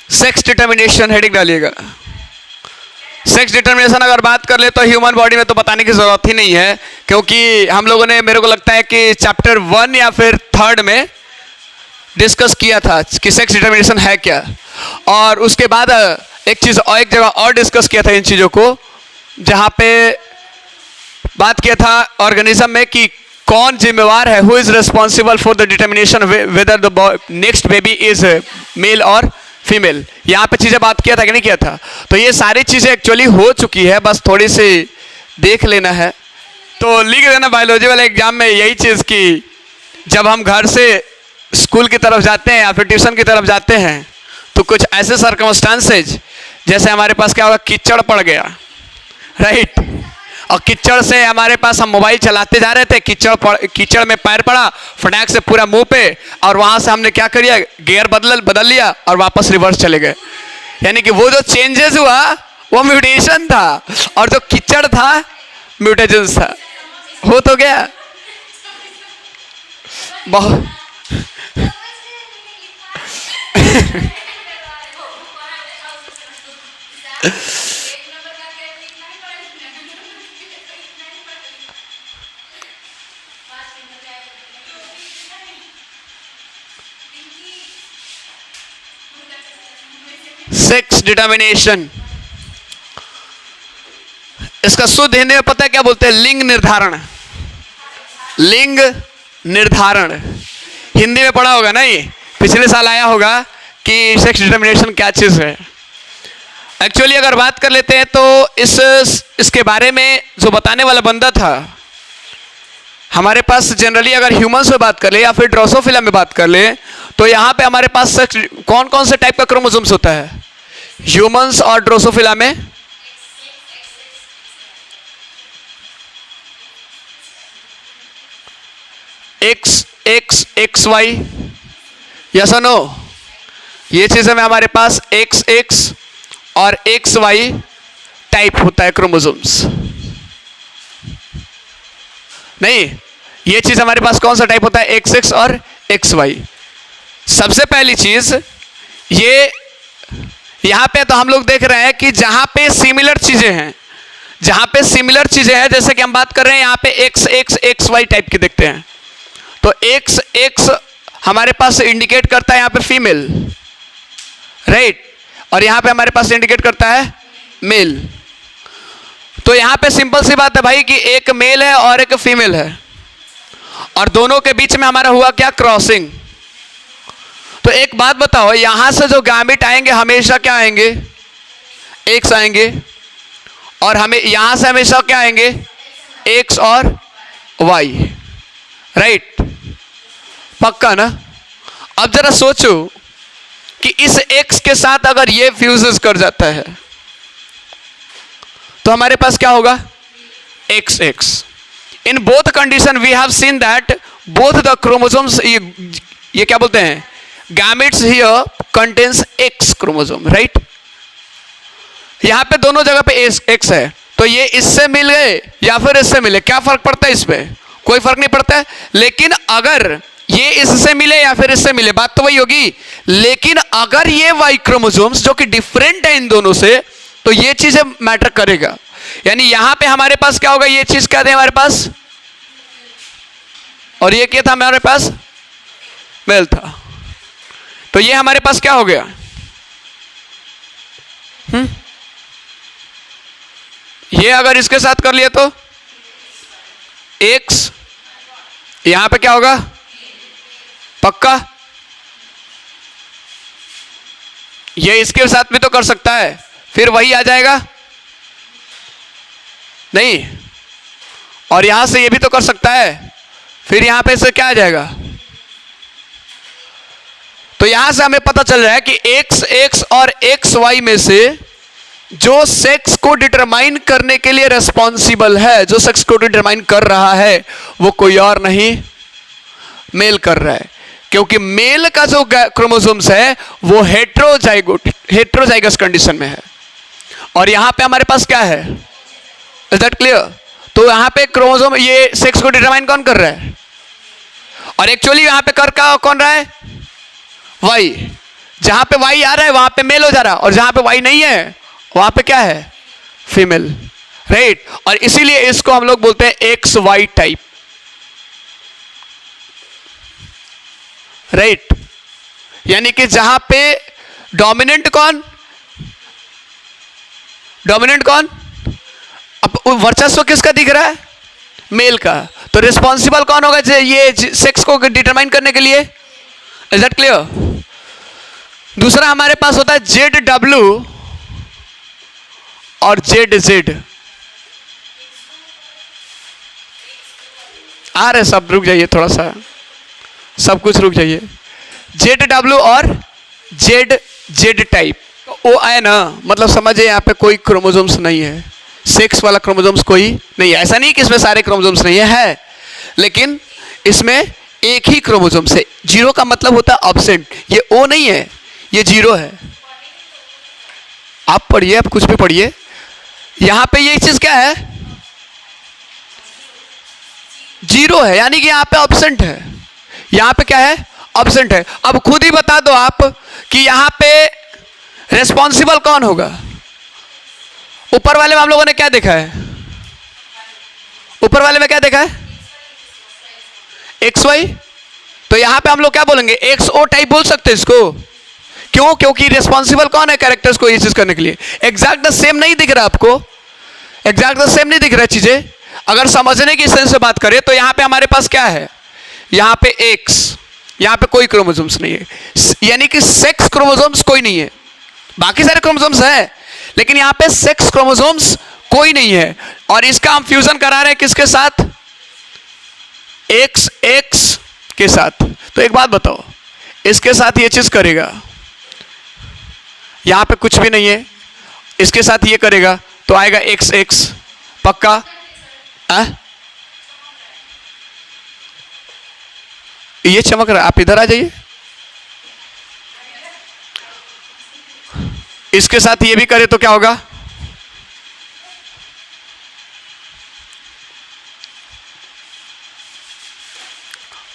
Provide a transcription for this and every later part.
Sex determination heading डालिएगा। Sex determination अगर बात कर ले तो ह्यूमन बॉडी में तो बताने की जरूरत ही नहीं है, क्योंकि हम लोगों ने, मेरे को लगता है कि चैप्टर 1 या फिर 3 में डिस्कस किया था कि सेक्स डिटर्मिनेशन है क्या। और उसके बाद एक चीज और, एक जगह और डिस्कस किया था इन चीजों को, जहां पे बात किया था ऑर्गेनिज्म में कि कौन जिम्मेवार है, who is responsible for the determination whether the next baby is male और फीमेल। यहाँ पे चीजें बात किया था कि नहीं किया था। तो ये सारी चीजें एक्चुअली हो चुकी है, बस थोड़ी सी देख लेना है। तो लिख देना बायोलॉजी वाले एग्जाम में यही चीज कि जब हम घर से स्कूल की तरफ जाते हैं या फिर ट्यूशन की तरफ जाते हैं तो कुछ ऐसे सर्कमस्टांसेज, जैसे हमारे पास क्या होगा, कीचड़ पड़ गया, राइट, और कीचड़ से हमारे पास, हम मोबाइल चलाते जा रहे थे, कीचड़ में पैर पड़ा फटाक से पूरा मुंह पे, और वहां से हमने क्या किया, गियर बदल लिया और वापस रिवर्स चले गए। यानी कि वो जो चेंजेस हुआ वो म्यूटेशन था, और जो कीचड़ था म्यूटेशन था। हो तो गया बहुत सेक्स डिटर्मिनेशन, इसका शुद्ध हिंदी में पता है क्या बोलते हैं, लिंग निर्धारण। लिंग निर्धारण हिंदी में पढ़ा होगा ना, ये पिछले साल आया होगा कि सेक्स डिटर्मिनेशन क्या चीज है। एक्चुअली अगर बात कर लेते हैं तो इसके बारे में जो बताने वाला बंदा था, हमारे पास जनरली अगर ह्यूमंस में बात कर ले या फिर ड्रोसोफिला में बात कर ले, तो यहाँ पे हमारे पास कौन कौन से टाइप का क्रोमोसोम्स होता है ह्यूमंस और ड्रोसोफिला में? एक्स वाई, यस और नो? ये चीज में हमारे पास एक्स और एक्स वाई टाइप होता है क्रोमोसोम्स। नहीं, ये चीज हमारे पास कौन सा टाइप होता है, एक्स और एक्स वाई। सबसे पहली चीज ये यहां पे तो हम लोग देख रहे हैं कि जहां पे सिमिलर चीजें हैं, जैसे कि हम बात कर रहे हैं यहां पे एक्स वाई टाइप के देखते हैं, तो एक्स हमारे पास इंडिकेट करता है यहां पे फीमेल, राइट, और यहां पे हमारे पास इंडिकेट करता है मेल। तो यहां पे सिंपल सी बात है भाई कि एक मेल है और एक फीमेल है, और दोनों के बीच में हमारा हुआ क्या, क्रॉसिंग। तो एक बात बताओ, यहां से जो गैमेट आएंगे हमेशा क्या आएंगे, एक्स आएंगे, और हमें यहां से हमेशा क्या आएंगे, एक्स और वाई, राइट, पक्का ना? अब जरा सोचो कि इस एक्स के साथ अगर ये फ्यूजेस कर जाता है तो हमारे पास क्या होगा, X X. In both condition we have seen that both the chromosomes, ये क्या बोलते हैं, gametes here contains X chromosome, right. यहां पे दोनों जगह पे एक्स है, तो ये इससे मिल गए या फिर इससे मिले, क्या फर्क पड़ता है इसमें? कोई फर्क नहीं पड़ता है। लेकिन अगर ये इससे मिले या फिर इससे मिले, बात तो वही होगी। लेकिन अगर ये वाई क्रोमोसोम्स जो कि डिफरेंट है इन दोनों से, तो ये चीजें मैटर करेगा। यानी यहां पे हमारे पास क्या होगा, ये चीज क्या थे हमारे पास, और ये क्या था हमारे पास, मेल था, तो ये हमारे पास क्या हो गया, ये अगर इसके साथ कर लिया तो एक्स, यहां पे क्या होगा, पक्का। ये इसके साथ भी तो कर सकता है, फिर वही आ जाएगा नहीं, और यहां से ये भी तो कर सकता है, फिर यहां पे से क्या आ जाएगा। तो यहां से हमें पता चल रहा है कि एक्स और एक्स वाई में से जो सेक्स को डिटरमाइन करने के लिए रेस्पॉन्सिबल है, जो सेक्स को डिटरमाइन कर रहा है, वो कोई और नहीं, मेल कर रहा है। क्योंकि मेल का जो क्रोमोसोम्स है वो हेट्रोजाइगस कंडीशन में है, और यहां पे हमारे पास क्या है, इज दैट क्लियर? तो यहां पे क्रोमोसोम, ये सेक्स को डिटरमाइन कौन कर रहा है, और एक्चुअली यहां पे कर का कौन रहा है, वाई। जहां पे वाई आ रहा है वहां पे मेल हो जा रहा है, और जहां पे वाई नहीं है वहां पे क्या है, फीमेल, राइट। और इसीलिए इसको हम लोग बोलते हैं एक्स वाई टाइप, राइट। यानी कि जहां पे डोमिनेंट कौन, डोमिनेंट कौन, अब वर्चस्व किसका दिख रहा है, मेल का। तो रिस्पॉन्सिबल कौन होगा ये सेक्स को डिटरमाइन करने के लिए, इज दैट क्लियर। दूसरा हमारे पास होता है जेड डब्ल्यू और जेड जेड। आ रहे सब, रुक जाइए थोड़ा सा, सब कुछ रुक जाइए। जेड डब्ल्यू और जेड जेड टाइप, ओ आए ना, मतलब समझिए यहाँ पे कोई क्रोमोसोम्स नहीं है, सेक्स वाला क्रोमोसोम्स कोई नहीं है। ऐसा नहीं कि इसमें सारे क्रोमोसोम्स नहीं है, लेकिन इसमें एक ही क्रोमोसोम्स है। जीरो का मतलब होता है अब्सेंट, ये ओ नहीं है, ये जीरो है। आप पढ़िए, आप कुछ भी पढ़िए, यहां पे ये चीज क्या है, जीरो है, यानी कि यहां पे अब्सेंट है, यहां पे क्या है, अब्सेंट है। अब खुद ही बता दो आप कि यहां पे रिस्पॉन्सिबल कौन होगा। ऊपर वाले में हम लोगों ने क्या देखा है, ऊपर वाले में क्या देखा है, एक्स वाई। तो यहां पे हम लोग क्या बोलेंगे, एक्स ओ टाइप बोल सकते हैं इसको। क्यों, क्योंकि रिस्पॉन्सिबल कौन है कैरेक्टर्स को ये चीज करने के लिए। एग्जैक्ट द सेम नहीं दिख रहा आपको, एग्जैक्ट द सेम नहीं दिख रहा चीजें। अगर समझने की सेंस से बात करें तो यहां पे हमारे पास क्या है, यहां पे एक्स, यहां पे कोई क्रोमोसोम्स नहीं है, यानी कि सेक्स क्रोमोसोम्स कोई नहीं है। बाकी सारे क्रोमोसोम्स है, लेकिन यहां पे सेक्स क्रोमोसोम्स कोई नहीं है। और इसका हम फ्यूजन करा रहे हैं किसके साथ, एक्स एक्स के साथ। तो एक बात बताओ, इसके साथ ये चीज करेगा, यहां पे कुछ भी नहीं है, इसके साथ ये करेगा तो आएगा एक्स एक्स पक्का। ये चमक रहा है, आप इधर आ जाइए। इसके साथ ये भी करे तो क्या होगा,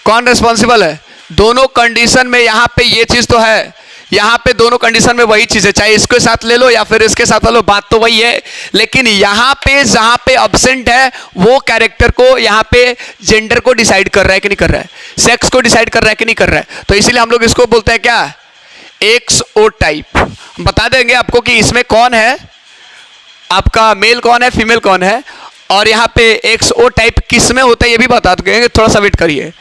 कौन रिस्पॉन्सिबल है, दोनों कंडीशन में। यहां पे ये चीज तो है, यहां पे दोनों कंडीशन में वही चीज है, चाहे इसके साथ ले लो या फिर इसके साथ ले लो, बात तो वही है। लेकिन यहां पे जहां पे अब्सेंट है वो कैरेक्टर को, यहां पे जेंडर को डिसाइड कर रहा है कि नहीं कर रहा है, सेक्स को डिसाइड कर रहा है कि नहीं कर रहा है। तो इसीलिए हम लोग इसको बोलते हैं क्या, एक्स ओ टाइप। बता देंगे आपको कि इसमें कौन है आपका, मेल कौन है, फीमेल कौन है। और यहां पे एक्स ओ टाइप किस में होता है ये भी बता देंगे, थोड़ा सा वेट करिए।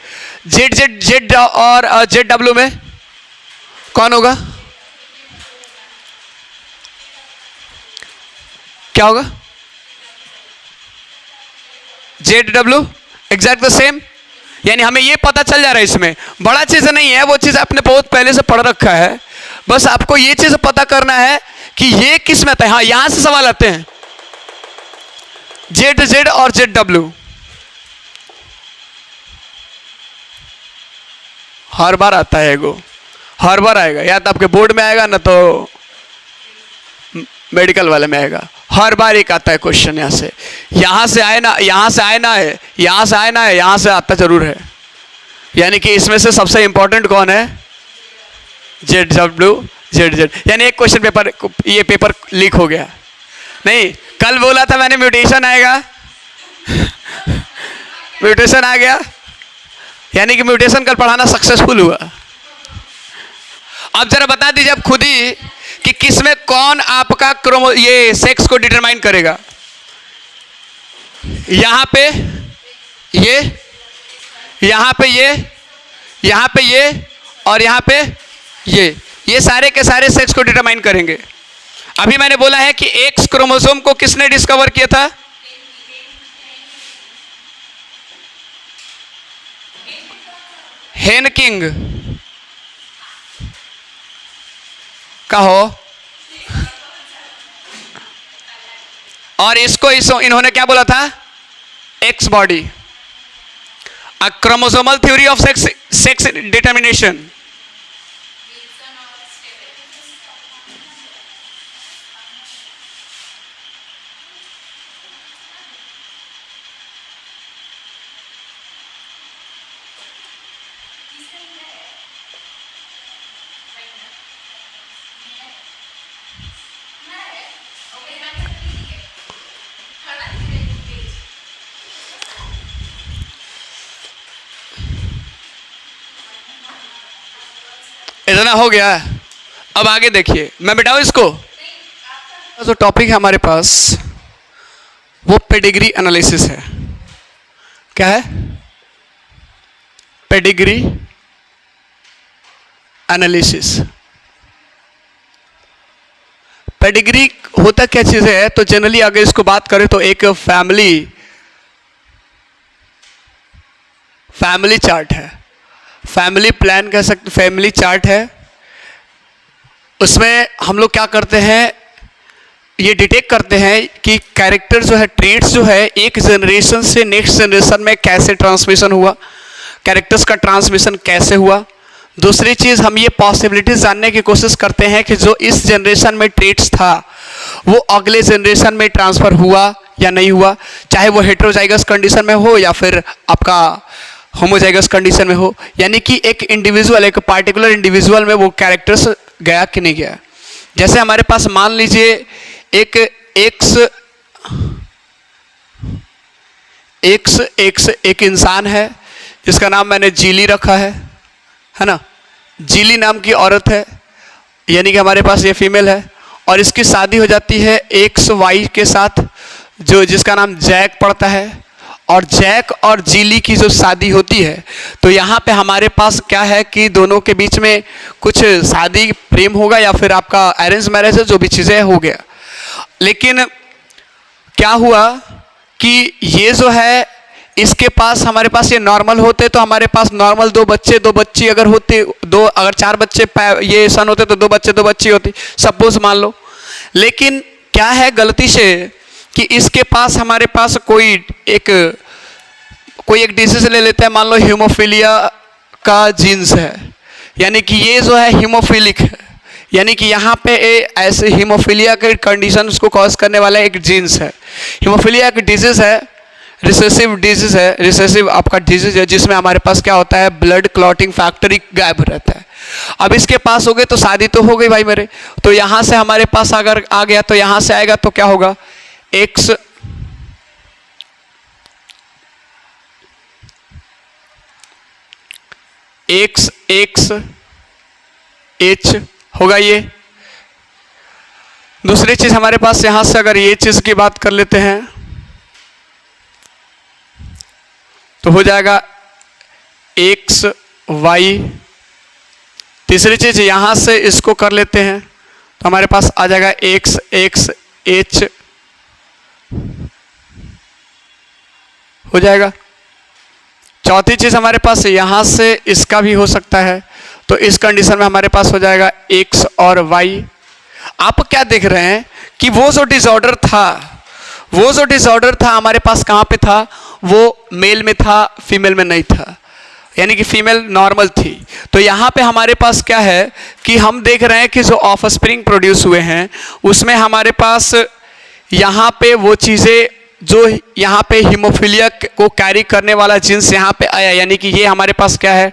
जेड जेड जेड और जेड डब्ल्यू में कौन होगा, क्या होगा, Z W, exact the same. यानी हमें ये पता चल जा रहा है, इसमें बड़ा चीज नहीं है, वो चीज आपने बहुत पहले से पढ़ रखा है। बस आपको ये चीज पता करना है कि ये किस में आता है। हाँ, यहां से सवाल आते हैं, जेड जेड और जेड डब्ल्यू हर बार आता है, एगो हर बार आएगा, या तो आपके बोर्ड में आएगा ना तो मेडिकल वाले में आएगा। हर बार एक आता है क्वेश्चन, यहां से आए ना, यहां से आए ना है, यहां से आए ना है, यहां से आता जरूर है। यानी कि इसमें से सबसे इंपॉर्टेंट कौन है, जेड डब्ल्यू जेड जेड। यानी एक क्वेश्चन पेपर, ये पेपर लीक हो गया। नहीं, कल बोला था मैंने म्यूटेशन आएगा म्यूटेशन आ गया, यानी कि म्यूटेशन कल पढ़ाना सक्सेसफुल हुआ। अब जरा बता दीजिए आप खुद ही कि किस में कौन आपका क्रोमो ये सेक्स को डिटरमाइन करेगा। यहां पे ये, यहां पे ये, यहां पे ये और यहां पे ये सारे के सारे सेक्स को डिटरमाइन करेंगे। अभी मैंने बोला है कि एक्स क्रोमोसोम को किसने डिस्कवर किया था, हेनकिंग। कहो, और इसको इन्होंने क्या बोला था, x body, a chromosomal theory of sex determination. इतना हो गया। अब आगे देखिए, मैं बिठाऊं इसको। जो टॉपिक है हमारे पास वो पेडिग्री एनालिसिस है। क्या है? Pedigree analysis. पेडिग्री होता क्या चीज है? तो जनरली अगर इसको बात करें तो एक फैमिली चार्ट है, फैमिली प्लान कह सकते, फैमिली चार्ट है। उसमें हम लोग क्या करते हैं, ये डिटेक्ट करते हैं कि कैरेक्टर जो है, ट्रेड्स जो है, एक जनरेशन से नेक्स्ट जनरेशन में कैसे ट्रांसमिशन हुआ, कैरेक्टर्स का ट्रांसमिशन कैसे हुआ। दूसरी चीज, हम ये पॉसिबिलिटीज जानने की कोशिश करते हैं कि जो इस जनरेशन में ट्रेड्स था वो अगले जनरेशन में ट्रांसफर हुआ या नहीं हुआ, चाहे वो हेटेरोजाइगस कंडीशन में हो या फिर आपका होमोजाइगस कंडीशन में हो। यानी कि एक इंडिविजुअल, एक पार्टिकुलर इंडिविजुअल में वो कैरेक्टर्स गया कि नहीं गया। जैसे हमारे पास मान लीजिए एक एक इंसान है जिसका नाम मैंने जीली रखा है ना। जीली नाम की औरत है, यानी कि हमारे पास ये फीमेल है, और इसकी शादी हो जाती है एक्स वाई के साथ, जो जिसका नाम जैक पड़ता है। और जैक और जीली की जो शादी होती है, तो यहाँ पे हमारे पास क्या है कि दोनों के बीच में कुछ शादी प्रेम होगा या फिर आपका अरेंज मैरिज है, जो भी चीज़ें हो गया। लेकिन क्या हुआ कि ये जो है, इसके पास, हमारे पास ये नॉर्मल होते तो हमारे पास नॉर्मल दो बच्ची अगर होते, अगर 4 बच्चे ये सन होते तो 2 बच्चे 2 बच्ची होती, सपोज मान लो। लेकिन क्या है गलती से कि इसके पास, हमारे पास कोई एक डिजीज ले लेते हैं, मान लो हीमोफीलिया का जीन्स है, यानी कि ये जो है हीमोफिलिक है, यानी कि यहाँ पे ऐसे हीमोफीलिया के कंडीशन को कॉज करने वाला एक जीन्स है। हीमोफीलिया एक डिजीज है, रिसेसिव डिजीज है, रिसेसिव आपका डिजीज है, जिसमें हमारे पास क्या होता है, ब्लड क्लॉटिंग फैक्टर गायब रहता है। अब इसके पास हो गए तो शादी तो हो गई भाई मेरे, तो यहाँ से हमारे पास अगर आ गया तो यहाँ से आएगा तो क्या होगा, एक्स एच होगा ये। दूसरी चीज हमारे पास यहां से अगर ये चीज की बात कर लेते हैं तो हो जाएगा एक्स वाई। तीसरी चीज यहां से इसको कर लेते हैं तो हमारे पास आ जाएगा एक्स एच हो जाएगा। चौथी चीज हमारे पास यहां से इसका भी हो सकता है, तो इस कंडीशन में हमारे पास हो जाएगा एक्स और वाई। आप क्या देख रहे हैं कि वो जो डिसऑर्डर था हमारे पास कहां पे था, वो मेल में था, फीमेल में नहीं था, यानी कि फीमेल नॉर्मल थी। तो यहाँ पे हमारे पास क्या है कि हम देख रहे हैं कि जो ऑफस्प्रिंग प्रोड्यूस हुए हैं उसमें हमारे पास यहाँ पे वो चीज़ें जो यहाँ पे हीमोफीलिया को कैरी करने वाला जीन्स यहाँ पे आया, यानी कि ये हमारे पास क्या है,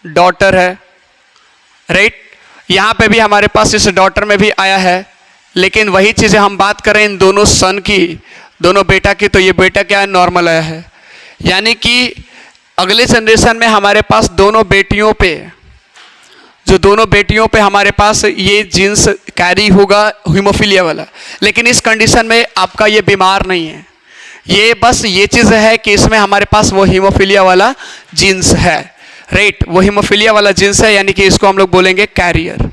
डॉटर है, राइट। यहाँ पे भी हमारे पास इस डॉटर में भी आया है। लेकिन वही चीज़ें हम बात करें इन दोनों सन की, दोनों बेटा की, तो ये बेटा क्या है, नॉर्मल आया है। यानी कि अगले जनरेशन में हमारे पास दोनों बेटियों पे हमारे पास ये जीन्स कैरी होगा हीमोफीलिया वाला। लेकिन इस कंडीशन में आपका ये बीमार नहीं है, ये बस ये चीज़ है कि इसमें हमारे पास वो हीमोफीलिया वाला जीन्स है, राइट। वो हीमोफीलिया वाला जीन्स है, यानी कि इसको हम लोग बोलेंगे कैरियर।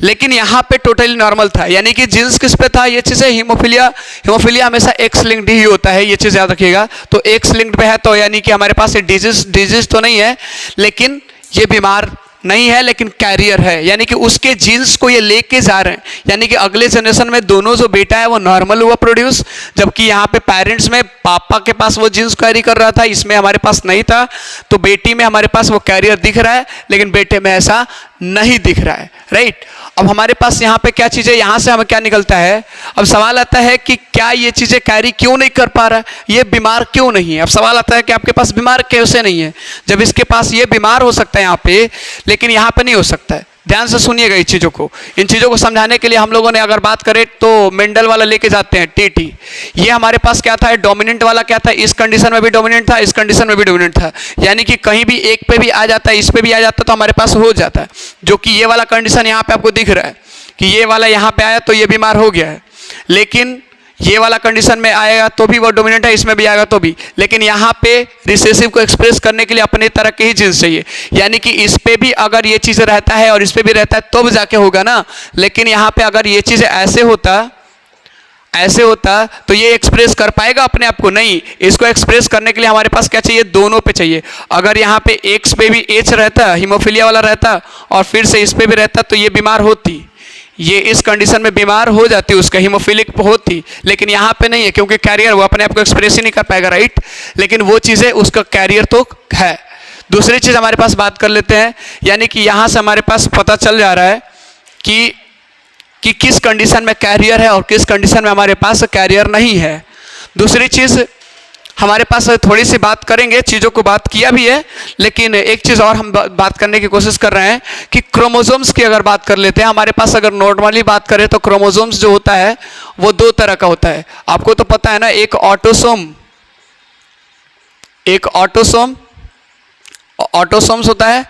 लेकिन यहाँ पे टोटली नॉर्मल था, यानी कि जीन्स किस पे था, ये चीज़ है हीमोफीलिया हमेशा एक्स लिंक्ड ही होता है, ये चीज़ याद रखिएगा। तो एक्स लिंक्ड पे है तो यानी कि हमारे पास ये डिजीज तो नहीं है, लेकिन ये बीमार नहीं है, लेकिन कैरियर है, यानी कि उसके जीन्स को ये लेके जा रहे हैं। यानी कि अगले जनरेशन में दोनों जो बेटा है वो नॉर्मल हुआ प्रोड्यूस, जबकि यहाँ पे पेरेंट्स में पापा के पास वो जीन्स कैरी कर रहा था, इसमें हमारे पास नहीं था। तो बेटी में हमारे पास वो कैरियर दिख रहा है, लेकिन बेटे में ऐसा नहीं दिख रहा है, राइट। अब हमारे पास यहाँ पे क्या चीज़ें, यहाँ से हमें क्या निकलता है, अब सवाल आता है कि क्या ये चीज़ें कैरी क्यों नहीं कर पा रहा है, ये बीमार क्यों नहीं है। अब सवाल आता है कि आपके पास बीमार कैसे नहीं है, जब इसके पास ये बीमार हो सकता है यहाँ पे, लेकिन यहाँ पे नहीं हो सकता है। ध्यान से सुनिएगा इन चीज़ों को। इन चीज़ों को समझाने के लिए हम लोगों ने अगर बात करें तो मेंडल वाला लेके जाते हैं टीटी। ये हमारे पास क्या था, डोमिनेंट वाला क्या था, इस कंडीशन में भी डोमिनेंट था, इस कंडीशन में भी डोमिनेंट था, यानी कि कहीं भी एक पे भी आ जाता है, इस पे भी आ जाता है तो हमारे पास हो जाता है। जो कि ये वाला कंडीशन यहाँ पे आपको दिख रहा है कि ये वाला यहाँ पे आया तो ये बीमार हो गया है, लेकिन ये वाला कंडीशन में आएगा तो भी वो डोमिनेंट है, इसमें भी आएगा तो भी, लेकिन यहाँ पे रिसेसिव को एक्सप्रेस करने के लिए अपने तरह के ही जीन्स चाहिए, यानी कि इस पे भी अगर ये चीज़ रहता है और इस पे भी रहता है तो भी जाके होगा ना। लेकिन यहाँ पे अगर ये चीज़ ऐसे होता तो ये एक्सप्रेस कर पाएगा अपने आप को? नहीं। इसको एक्सप्रेस करने के लिए हमारे पास क्या चाहिए, दोनों पे चाहिए। अगर यहाँ पे एक्स पे भी एच रहता, हीमोफीलिया वाला रहता, और फिर से इस पे भी रहता तो ये बीमार होती, ये इस कंडीशन में बीमार हो जाती, उसका हीमोफिलिक होती, लेकिन यहाँ पे नहीं है क्योंकि कैरियर वो अपने आप को एक्सप्रेस ही नहीं कर पाएगा, राइट। लेकिन वो चीज़ें उसका कैरियर तो है। दूसरी चीज़ हमारे पास बात कर लेते हैं, यानी कि यहाँ से हमारे पास पता चल जा रहा है कि किस कंडीशन में कैरियर है और किस कंडीशन में हमारे पास कैरियर नहीं है। दूसरी चीज़ हमारे पास थोड़ी सी बात करेंगे, चीज़ों को बात किया भी है, लेकिन एक चीज़ और हम बात करने की कोशिश कर रहे हैं कि क्रोमोसोम्स की अगर बात कर लेते हैं। हमारे पास अगर नॉर्मली बात करें तो क्रोमोसोम्स जो होता है वो दो तरह का होता है, आपको तो पता है ना। एक ऑटोसोम्स होता है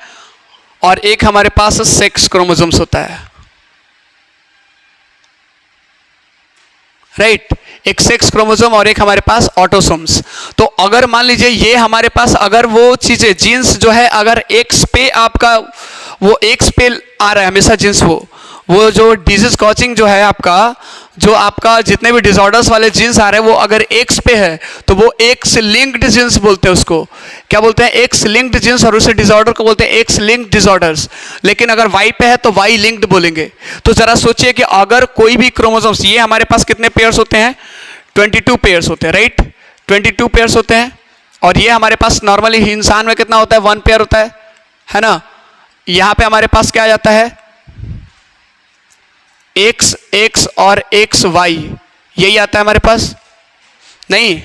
और एक हमारे पास सेक्स क्रोमोसोम्स होता है, राइट। एक सेक्स क्रोमोसोम और एक हमारे पास ऑटोसोम्स। तो अगर मान लीजिए ये हमारे पास अगर वो चीज़ें जीन्स जो है अगर एक्स पे आपका वो एक्स पे आ रहा है हमेशा जीन्स, वो जो डिजीज कॉजिंग जो है आपका जितने भी डिसऑर्डर्स वाले जीन्स आ रहे हैं वो अगर एक्स पे है तो वो एक्स लिंक्ड जीन्स बोलते हैं। उसको क्या बोलते हैं, एक्स लिंक्ड जीन्स, और उसे डिसऑर्डर को बोलते हैं एक्स लिंक्ड डिसऑर्डर्स। लेकिन अगर वाई पे है तो वाई लिंक्ड बोलेंगे। तो जरा सोचिए कि अगर कोई भी क्रोमोसोम्स, ये हमारे पास कितने पेयर्स होते हैं, 22 पेयर्स होते हैं, राइट। 22 पेयर्स होते हैं, और ये हमारे पास नॉर्मली इंसान में कितना होता है, 1 पेयर होता है ना। यहाँ पे हमारे पास क्या आ जाता है, एक्स एक्स और एक्स वाई, यही आता है हमारे पास, नहीं।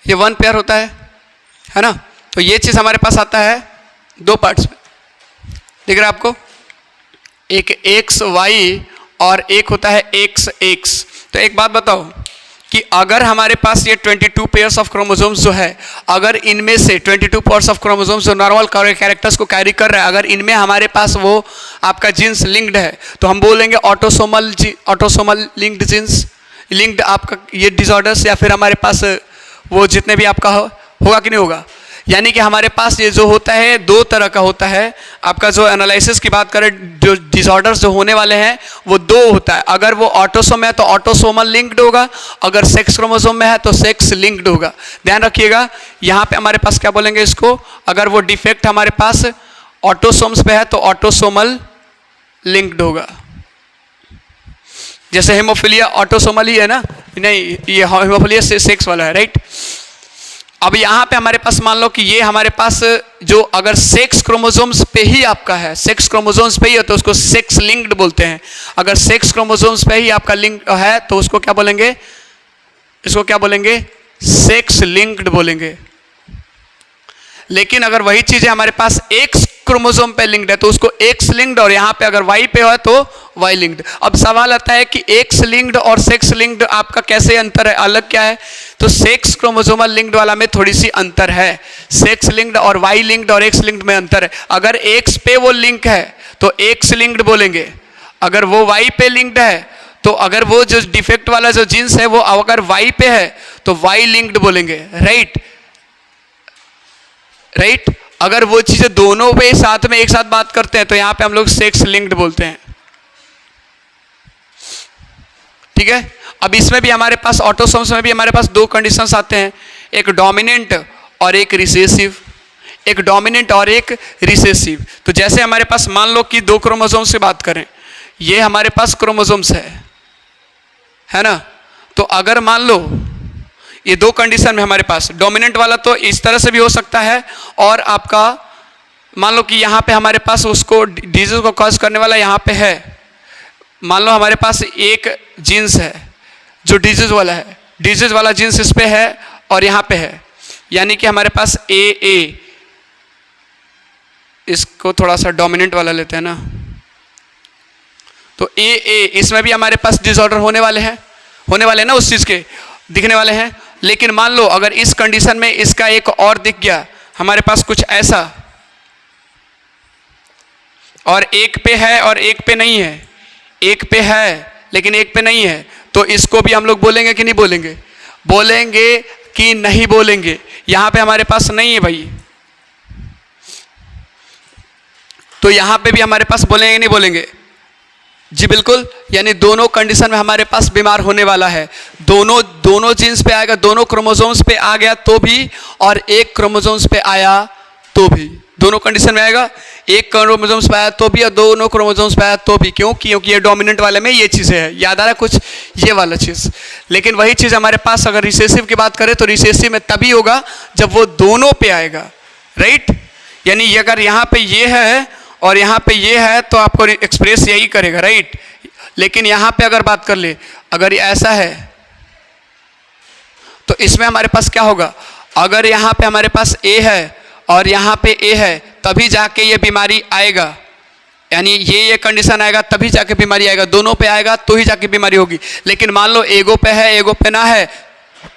ये 1 पेयर होता है ना। तो ये चीज हमारे पास आता है 2 पार्ट्स में, दिख रहा है आपको, एक एक्स वाई और एक होता है एक्स एक्स। तो एक बात बताओ कि अगर हमारे पास ये 22 पेयर्स ऑफ क्रोमोसोम्स जो है, अगर इनमें से 22 पेयर्स ऑफ क्रोमोसोम्स जो नॉर्मल कैरेक्टर्स को कैरी कर रहा है, अगर इनमें हमारे पास वो आपका जीन्स लिंक्ड है तो हम बोलेंगे ऑटोसोमल लिंक्ड जीन्स, लिंक्ड आपका ये डिसऑर्डर्स, या फिर हमारे पास वो जितने भी आपका होगा कि नहीं होगा। यानी कि हमारे पास ये जो होता है 2 तरह का होता है। आपका जो एनालिसिस की बात करें, जो डिसऑर्डर्स जो होने वाले हैं वो 2 होता है। अगर वो ऑटोसोम है तो ऑटोसोमल लिंक्ड होगा, अगर सेक्स क्रोमोसोम में है तो सेक्स लिंक्ड होगा। ध्यान रखिएगा, यहाँ पे हमारे पास क्या बोलेंगे इसको, अगर वो डिफेक्ट हमारे पास ऑटोसोम्स पे है तो ऑटोसोमल लिंक्ड होगा। जैसे हेमोफिलिया ऑटोसोमल ही है ना, नहीं ये हेमोफिलिया से सेक्स वाला है, राइट। अब यहाँ पे हमारे पास मान लो कि ये हमारे पास जो अगर सेक्स क्रोमोसोम्स पे ही आपका है, सेक्स क्रोमोसोम्स पे ही है तो उसको सेक्स लिंक्ड बोलते हैं। अगर सेक्स क्रोमोसोम्स पे ही आपका लिंक है तो उसको क्या बोलेंगे, इसको क्या बोलेंगे, सेक्स लिंक्ड बोलेंगे। लेकिन अगर वही चीजें हमारे पास एक्स क्रोमोसोम पे लिंक्ड है तो उसको एक्स लिंक्ड, और यहाँ पे अगर वाई पे हो तो वाई लिंक्ड। अब सवाल आता है कि एक्स लिंक्ड और सेक्स लिंक्ड आपका कैसे अंतर है, अलग क्या है। तो सेक्स क्रोमोसोमल लिंक्ड वाला में थोड़ी सी अंतर है, सेक्स लिंक्ड और वाई लिंक्ड और एक्स लिंक्ड में अंतर है। अगर एक्स पे वो लिंक है तो एक्स लिंक्ड बोलेंगे, अगर वो वाई पे लिंक्ड है तो अगर वो जो डिफेक्ट वाला जो जीन्स है वो अगर वाई पे है तो वाई लिंक्ड बोलेंगे, राइट। अगर वो चीजें दोनों पे साथ में एक साथ बात करते हैं तो यहां पे हम लोग सेक्स लिंक्ड बोलते हैं, ठीक है। अब इसमें भी हमारे पास ऑटोसोम्स में भी हमारे पास 2 कंडीशंस आते हैं, एक डोमिनेंट और एक रिसेसिव, एक डोमिनेंट और एक रिसेसिव। तो जैसे हमारे पास मान लो कि 2 क्रोमोसोम्स से बात करें, ये हमारे पास क्रोमोसोम्स है ना। तो अगर मान लो ये 2 कंडीशन में हमारे पास डोमिनेंट वाला तो इस तरह से भी हो सकता है, और आपका मान लो कि यहाँ पे हमारे पास उसको डिजीज को कॉज करने वाला यहाँ पे है। मान लो हमारे पास एक जीन्स है जो डिजीज वाला है, डिजीज वाला जीन्स इस पे है और यहाँ पे है, यानी कि हमारे पास ए, इसको थोड़ा सा डोमिनेंट वाला लेते हैं ना, तो ए इसमें भी हमारे पास डिसऑर्डर होने वाले हैं ना, उस चीज के दिखने वाले हैं। लेकिन मान लो अगर इस कंडीशन में इसका एक और दिख गया हमारे पास कुछ ऐसा, और एक पे है और एक पे नहीं है, एक पे है लेकिन एक पे नहीं है, तो इसको भी हम लोग बोलेंगे कि नहीं बोलेंगे? बोलेंगे कि नहीं बोलेंगे? यहां पे हमारे पास नहीं है भाई, तो यहां पे भी हमारे पास बोलेंगे नहीं बोलेंगे? जी बिल्कुल, यानी दोनों कंडीशन में हमारे पास बीमार होने वाला है। दोनों जीन्स पे आएगा, दोनों क्रोमोसोम्स पे आ गया तो भी, और एक क्रोमोसोम्स पे आया तो भी, दोनों कंडीशन में आएगा। एक क्रोमोसोम्स पे आया तो भी और दोनों क्रोमोसोम्स पे आया तो भी। क्योंकि ये डोमिनेंट वाले में ये चीज़ें है, याद आ रहा है कुछ ये वाला चीज़। लेकिन वही चीज़ हमारे पास अगर रिसेसिव की बात करें तो रिसेसिव में तभी होगा जब वो दोनों पे आएगा, राइट। यानी अगर यहाँ पे ये है और यहाँ पे ये है तो आपको एक्सप्रेस यही करेगा, राइट। लेकिन यहाँ पे अगर बात कर ले, अगर ऐसा है तो इसमें हमारे पास क्या होगा? अगर यहाँ पे हमारे पास ए है और यहाँ पे ए है तभी जाके ये बीमारी आएगा, यानी ये कंडीशन आएगा तभी जाके बीमारी आएगा, दोनों पे आएगा तो ही जाके बीमारी होगी। लेकिन मान लो एगो पे है एगो पे ना है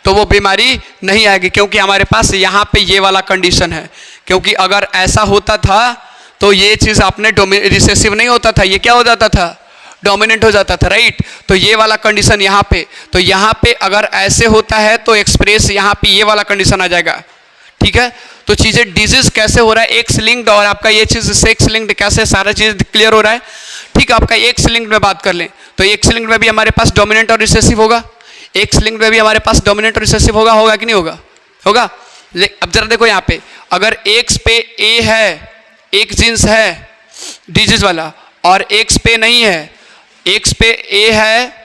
तो वो बीमारी नहीं आएगी, क्योंकि हमारे पास यहाँ पे ये वाला कंडीशन है। क्योंकि अगर ऐसा होता था तो ये चीज़ आपने रिसेसिव नहीं होता था, ये क्या हो जाता था? डोमिनेंट हो जाता था, राइट। तो ये वाला कंडीशन यहाँ पे, तो यहाँ पे अगर ऐसे होता है तो एक्सप्रेस यहाँ पे ये वाला कंडीशन आ जाएगा, ठीक है। तो चीज़ें डिजीज कैसे हो रहा है, एक्स लिंक्ड, और आपका ये चीज़ सेक्स लिंक्ड, कैसे सारा चीज़ क्लियर हो रहा है, ठीक है। आपका एक्स लिंक्ड में बात कर लें तो एक्स लिंक्ड में भी हमारे पास डोमिनेंट और रिसेसिव होगा, एक्स लिंक्ड में भी हमारे पास डोमिनेंट और रिसेसिव होगा कि नहीं होगा? होगा। अब जरा देखो यहाँ पे, अगर एक्स पे ए है, एक जीन्स है डिजीज वाला, और एक्स पे नहीं है, एक्स पे ए है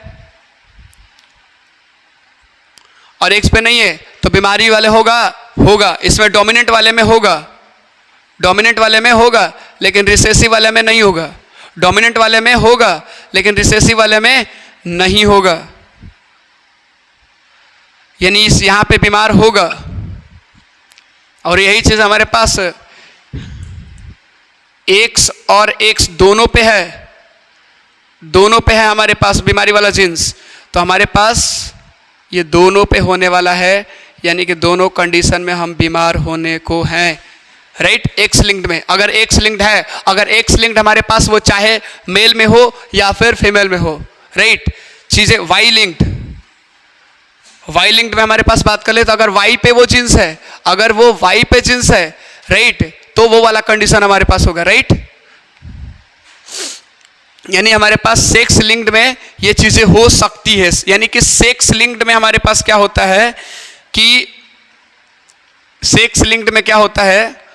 और एक्स पे नहीं है, तो बीमारी वाले होगा इसमें डोमिनेंट वाले में होगा लेकिन रिसेसिव वाले में नहीं होगा। डोमिनेंट वाले में होगा लेकिन रिसेसिव वाले में नहीं होगा, यानी इस यहां पे बीमार होगा। और यही चीज हमारे पास एक्स और एक्स दोनों पे है हमारे पास बीमारी वाला जीन्स, तो हमारे पास ये दोनों पे होने वाला है, यानी कि दोनों कंडीशन में हम बीमार होने को हैं, राइट। एक्स लिंक्ड में अगर एक्स लिंक्ड है, अगर एक्स लिंक्ड हमारे पास वो चाहे मेल में हो या फिर फीमेल में हो, राइट। चीजें वाई लिंक्ड में हमारे पास बात कर ले तो अगर वाई पे वो जीन्स है, अगर वो वाई पे जीन्स है, राइट, तो वो वाला कंडीशन हमारे पास होगा, राइट। यानी हमारे पास सेक्स लिंक्ड में ये चीजें हो सकती है, यानी कि सेक्स लिंक्ड में हमारे पास क्या होता है कि सेक्स लिंक्ड में क्या होता है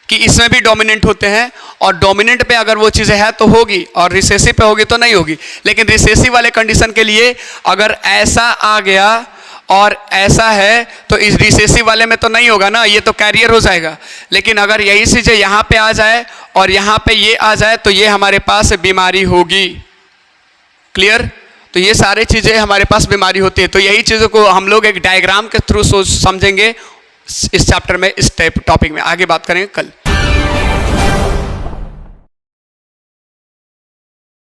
कि इसमें भी डोमिनेंट होते हैं, और डोमिनेंट पे अगर वो चीज़ें है तो होगी और रिसेसिव पे होगी तो नहीं होगी। लेकिन रिसेसिव वाले कंडीशन के लिए अगर ऐसा आ गया और ऐसा है तो इस रिसेसिव वाले में तो नहीं होगा ना, ये तो कैरियर हो जाएगा। लेकिन अगर यही चीज़ें यहाँ पे आ जाए और यहाँ पे ये आ जाए तो ये हमारे पास बीमारी होगी, क्लियर। तो ये सारे चीज़ें हमारे पास बीमारी होती है। तो यही चीज़ों को हम लोग एक डायग्राम के थ्रू समझेंगे इस चैप्टर में, इस टॉपिक में आगे बात करेंगे कल।